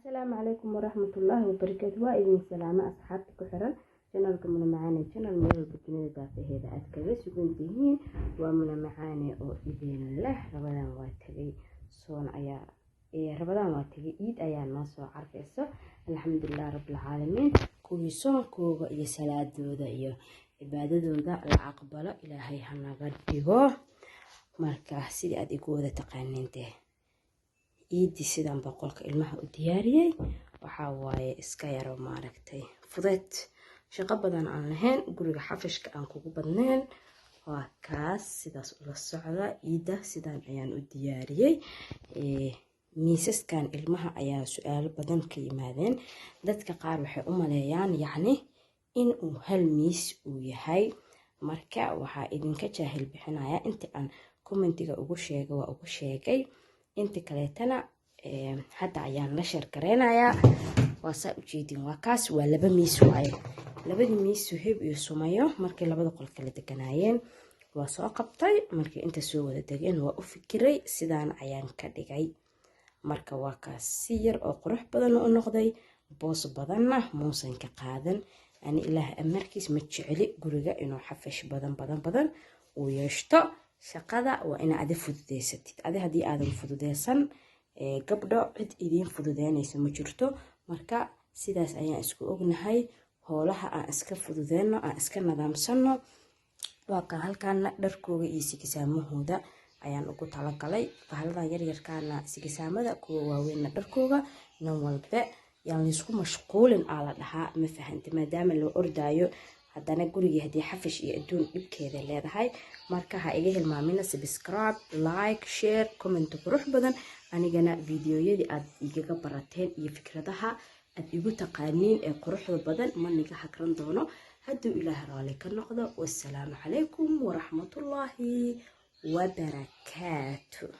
السلام عليكم ورحمة الله وبركاته. وإذن سلامة أصحابتي كحرا channelka Muna Macaane channel meel badnida daafaheeda aad kaga sugan tihiin waa Muna Macaane oo idin leh Ramadaan waa tagay soon ayaa Ramadaan waa tagay Eid ayaa noo soo carfayso alxamdulillah rabbil caalamiin kuwii soonkooda iyo salaadooda iyo cibaadadooda la aqbalo ilaahay ha naga dhigo marka sidii aad igu wada taqaaniintee Eid sidaan boqolka ilmaha u diyaariyay waxa waaye iska yaro maaragtay fudeed shaqo badan aan lahayn guriga xafishka aan kugu badneen waa kaas sidaas ula socda Eidda sidaan ayaan u diyaariyay miisaskan ilmaha ayaa su'aalo badan ka yimaadeen dadka qaar waxay u maleeyaan yacni in uu hal miis uu yahay marka waxa idinka jaahil bixinaya inta aan commentiga ugu sheegay inta kaleetana hadda ayaan la share gareynayaa waa saa u jeedin waa kaas waa laba miis waaye labadii miis Suhayb iyo Sumayo markii labada qol kala deganaayeen waa soo qabtay markii inta soo wada degeen waa u fikiray sidaan ayaan ka dhigay marka waa kaas si yar oo qurux badan u noqday boos badanna muusan ka qaadan ani ilaah amarkiis ma jeceli guriga inuu xafish badan uu yeeshto shaqada waa in aad fududeysatid hadii aadan fududeysan gabdho cid idin fududeynaysa ma jirto marka sidaas ayaan isku ognahay howlaha aan iska fududeyno aan iska nadaamsano waa ka halkaan dharkooga iyo sigisaamahooda ayaan ugu talagalay bahaladan yaryarkaana sigisaamada kuwa waaweyn dharkooga nan walba yaan isku mashquulin ala dhahaa ma fahantay maadaama loo ordaayo haddana guriga hadii xafish iyo adduun dhibkeeda leedahay marka ha iga hilmaamina subscribe like share comment qurux badan anigana fiidiyoyadii aad igaga barateen iyo fikradaha aad igu taqaaniin ee quruxda badan ma niga hakran doono hadduu ilaahay raali ka noqdo wassalaamu calaykum waraxmatullaahi wabarakaatuh